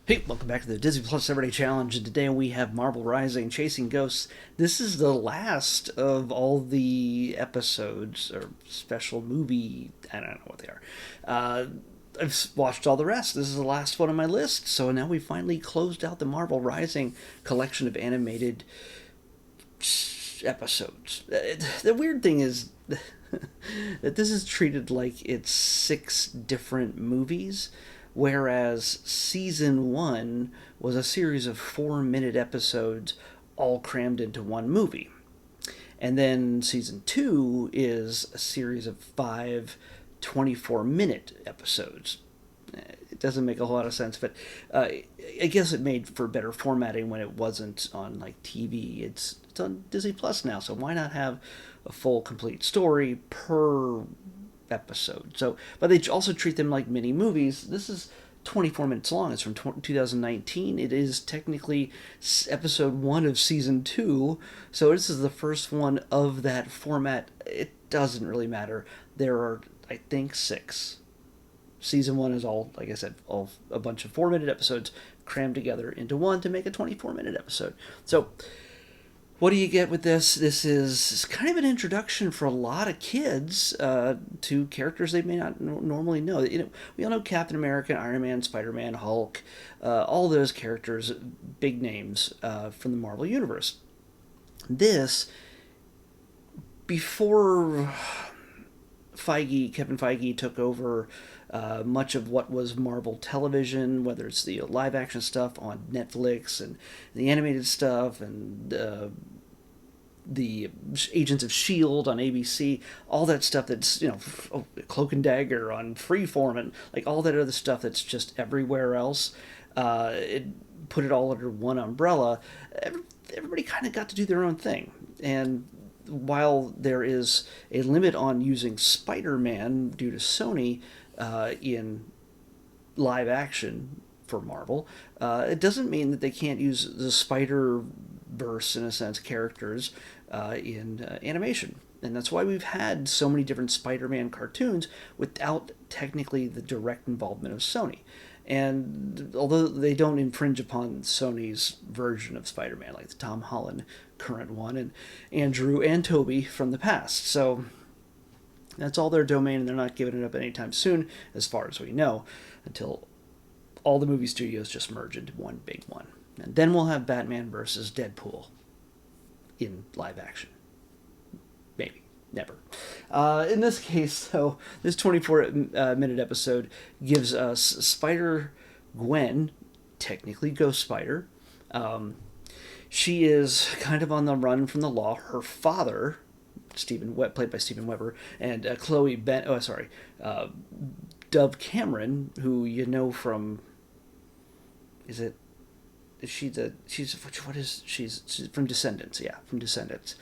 Hey, welcome back to the Disney Plus Everyday Challenge, and today we have Marvel Rising, Chasing Ghosts. This is the last of all the episodes, or special movie, I don't know what they are. Uh, I've watched all the rest. This is the last one on my list, so now we finally closed out the Marvel Rising collection of animated episodes. The weird thing is that this is treated like it's six different movies, whereas season one was a series of 4 minute episodes all crammed into one movie. And then season two is a series of five 24-minute episodes. It doesn't make a whole lot of sense, but I guess it made for better formatting when it wasn't on like TV. It's on Disney Plus now, so why not have a full complete story per episode? So, but they also treat them like mini movies. This is 24 minutes long. It's from 2019. It is technically episode one of season two, so this is the first one of that format. It doesn't really matter. There are, I think, six. Season one is all, like I said, all a bunch of 4 minute episodes crammed together into one to make a 24-minute episode. So, what do you get with this? This is kind of an introduction for a lot of kids to characters they may not normally know. We all know Captain America, Iron Man, Spider-Man, Hulk, all those characters, big names from the Marvel Universe. This, before Kevin Feige took over much of what was Marvel television, whether it's the live action stuff on Netflix and the animated stuff and the Agents of S.H.I.E.L.D. on ABC, all that stuff that's, Cloak and Dagger on Freeform, and like all that other stuff that's just everywhere else. It put it all under one umbrella. Everybody kind of got to do their own thing. And while there is a limit on using Spider-Man due to Sony in live action for Marvel, it doesn't mean that they can't use the Spider-Verse, in a sense, characters in animation. And that's why we've had so many different Spider-Man cartoons without technically the direct involvement of Sony. And although they don't infringe upon Sony's version of Spider-Man, like the Tom Holland current one, and Andrew and Toby from the past. So that's all their domain, and they're not giving it up anytime soon, as far as we know, until all the movie studios just merge into one big one. And then we'll have Batman versus Deadpool in live action. Maybe. Never. In this case, though, this 24-minute episode gives us Spider Gwen, technically Ghost Spider. She is kind of on the run from the law. Her father, played by Stephen Weber, and Dove Cameron, who you know from, is it? She's from Descendants, yeah, from Descendants.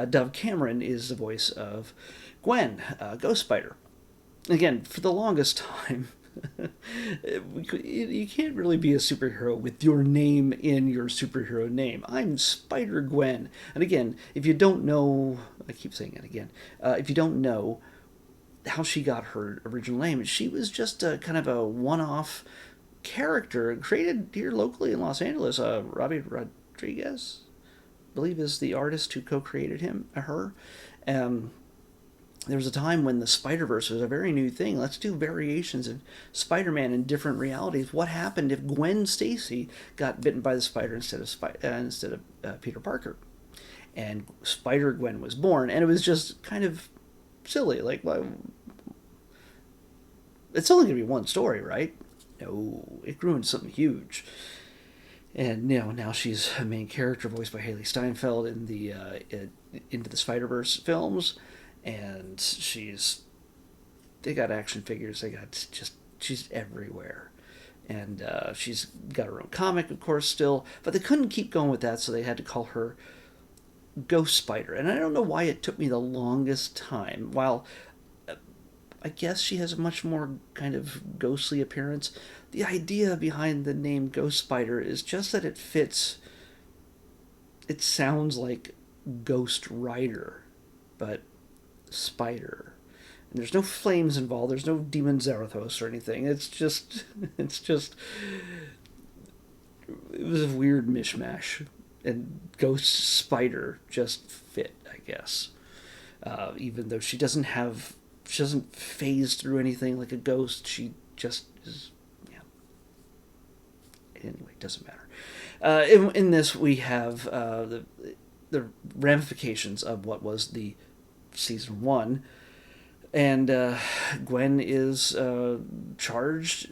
Dove Cameron is the voice of Gwen, Ghost Spider. Again, for the longest time, you can't really be a superhero with your name in your superhero name. I'm Spider Gwen. And again, if you don't know, I keep saying it again, if you don't know how she got her original name, she was just a kind of a one-off character created here locally in Los Angeles. Robbie Rodriguez, I believe, is the artist who co-created her. There was a time when the Spider-Verse was a very new thing. Let's do variations of Spider-Man in different realities. What happened if Gwen Stacy got bitten by the spider instead of Peter Parker? And Spider Gwen was born, and it was just kind of silly. Like, well, it's only going to be one story, right? No, it grew into something huge. And now she's a main character voiced by Haley Steinfeld in the Into the Spider-Verse films, and they got action figures. She's everywhere, and she's got her own comic, of course, still. But they couldn't keep going with that, so they had to call her Ghost Spider. And I don't know why it took me the longest time. While I guess she has a much more kind of ghostly appearance, the idea behind the name Ghost Spider is just that it fits. It sounds like Ghost Rider, but spider. And there's no flames involved. There's no demon Zarathos or anything. It's just was a weird mishmash, and Ghost Spider just fit, I guess. Even though she doesn't phase through anything like a ghost. She just is, yeah. Anyway, it doesn't matter. In this, we have the ramifications of what was the season 1, and Gwen is charged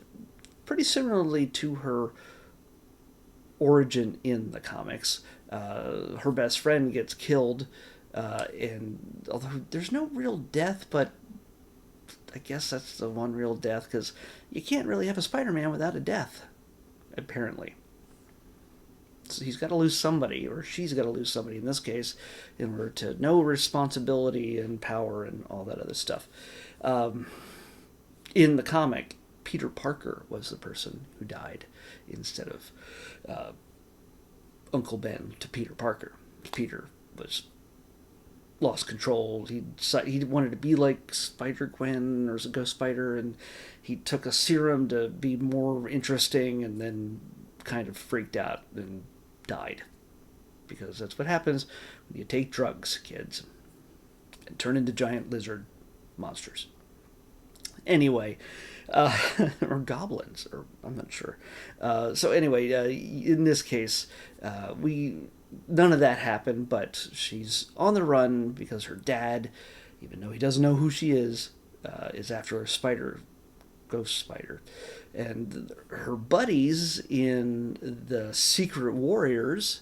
pretty similarly to her origin in the comics. Her best friend gets killed, and although there's no real death, but I guess that's the one real death, because you can't really have a Spider-Man without a death, apparently. So he's got to lose somebody, or she's got to lose somebody in this case, in order to know responsibility and power and all that other stuff. In the comic, Peter Parker was the person who died instead of Uncle Ben to Peter Parker. Peter was lost control. He wanted to be like Spider-Gwen or Ghost Spider, and he took a serum to be more interesting, and then kind of freaked out and died. Because that's what happens when you take drugs, kids, and turn into giant lizard monsters. Anyway, or goblins, or I'm not sure. So anyway, in this case, none of that happened, but she's on the run because her dad, even though he doesn't know who she is after a spider, Ghost Spider. And her buddies in the Secret Warriors,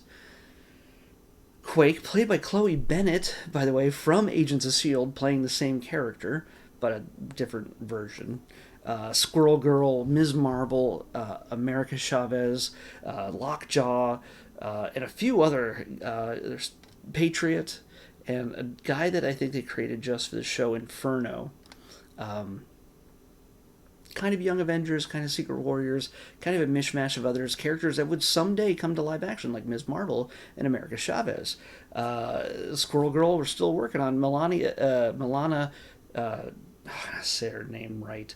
Quake, played by Chloe Bennett, by the way, from Agents of S.H.I.E.L.D., playing the same character, but a different version. Squirrel Girl, Ms. Marvel, America Chavez, Lockjaw, and a few other. There's Patriot, and a guy that I think they created just for the show, Inferno. Kind of Young Avengers, kind of Secret Warriors, kind of a mishmash of others, characters that would someday come to live action, like Ms. Marvel and America Chavez. Squirrel Girl, we're still working on. Milana, I'm gonna say her name right.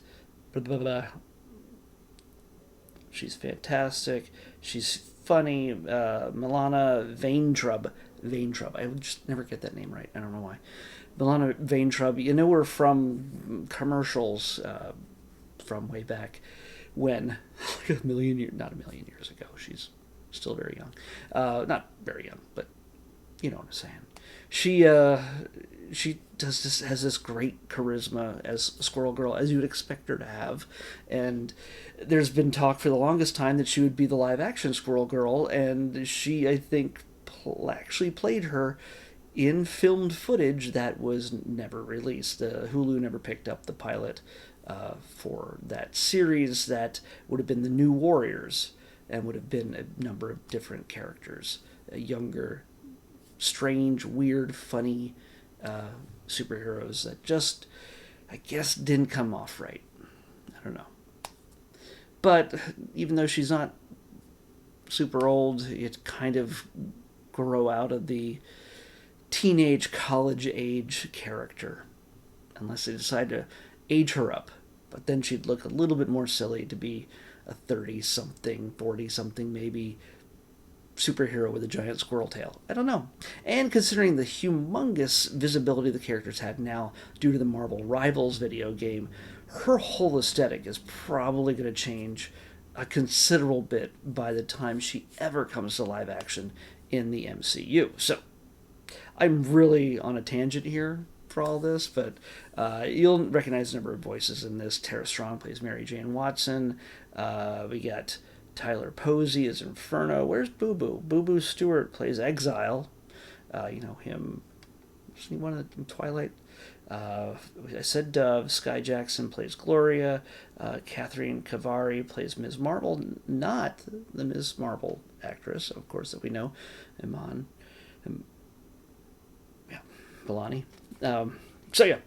Blah, blah, blah. She's fantastic. She's funny. Milana Vaintrub. I would just never get that name right. I don't know why. Milana Vaintrub. You know her from commercials from way back when, like not a million years ago. She's still very young. Not very young, but you know what I'm saying. She has this great charisma as Squirrel Girl, as you would expect her to have. And there's been talk for the longest time that she would be the live-action Squirrel Girl, and she, I think, actually played her in filmed footage that was never released. Hulu never picked up the pilot for that series that would have been the New Warriors, and would have been a number of different characters. Younger, strange, weird, funny superheroes that just, I guess, didn't come off right. I don't know. But even though she's not super old, it kind of grow out of the teenage, college age character. Unless they decide to age her up. But then she'd look a little bit more silly to be a 30-something, 40-something maybe superhero with a giant squirrel tail. I don't know. And considering the humongous visibility the characters had now due to the Marvel Rivals video game, her whole aesthetic is probably going to change a considerable bit by the time she ever comes to live action in the MCU. So, I'm really on a tangent here for all this, but you'll recognize a number of voices in this. Tara Strong plays Mary Jane Watson. We got Tyler Posey as Inferno. Where's Boo Boo? Boo Boo Stewart plays Exile. You know him. Isn't he one of the Twilight? I said Dove. Sky Jackson plays Gloria. Catherine Cavari plays Ms. Marvel. Not the Ms. Marvel actress, of course, that we know. Iman. Balani. So yeah,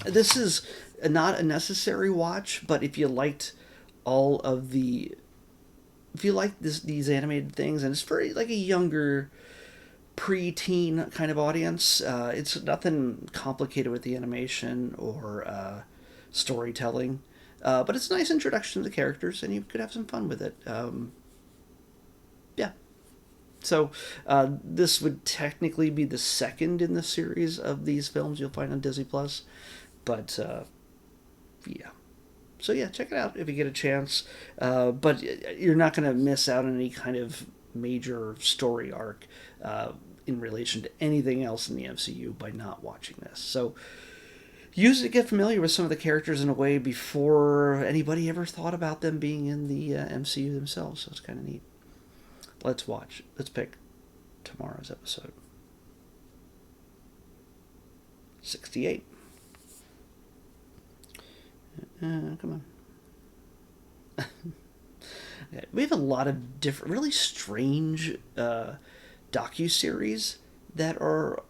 this is not a necessary watch, but if you liked these animated things, and it's for like a younger pre-teen kind of audience, it's nothing complicated with the animation or storytelling, but it's a nice introduction to the characters, and you could have some fun with it. So this would technically be the second in the series of these films you'll find on Disney Plus, but yeah. So yeah, check it out if you get a chance. But you're not going to miss out on any kind of major story arc in relation to anything else in the MCU by not watching this. So use it to get familiar with some of the characters in a way before anybody ever thought about them being in the MCU themselves. So it's kind of neat. Let's watch. Let's pick tomorrow's episode. 68. Come on. We have a lot of different, really strange docu-series that are...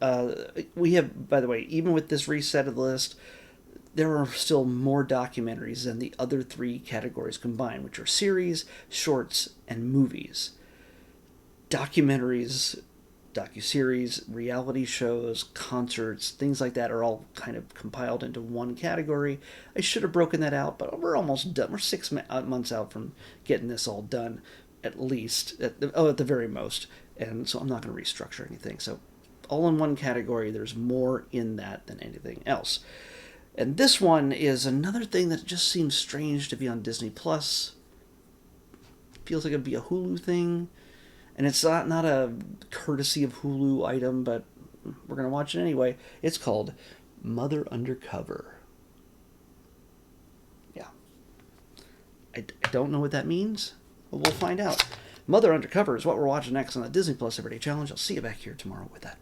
we have, by the way, even with this reset of the list, there are still more documentaries than the other three categories combined, which are series, shorts, and movies. Documentaries, docuseries, reality shows, concerts, things like that are all kind of compiled into one category. I should have broken that out, but we're almost done. We're 6 months out from getting this all done, at least, at the very most. And so I'm not going to restructure anything. So all in one category, there's more in that than anything else. And this one is another thing that just seems strange to be on Disney Plus. Feels like it'd be a Hulu thing. And it's not a courtesy of Hulu item, but we're going to watch it anyway. It's called Mother Undercover. Yeah. I don't know what that means, but we'll find out. Mother Undercover is what we're watching next on the Disney Plus Everyday Challenge. I'll see you back here tomorrow with that.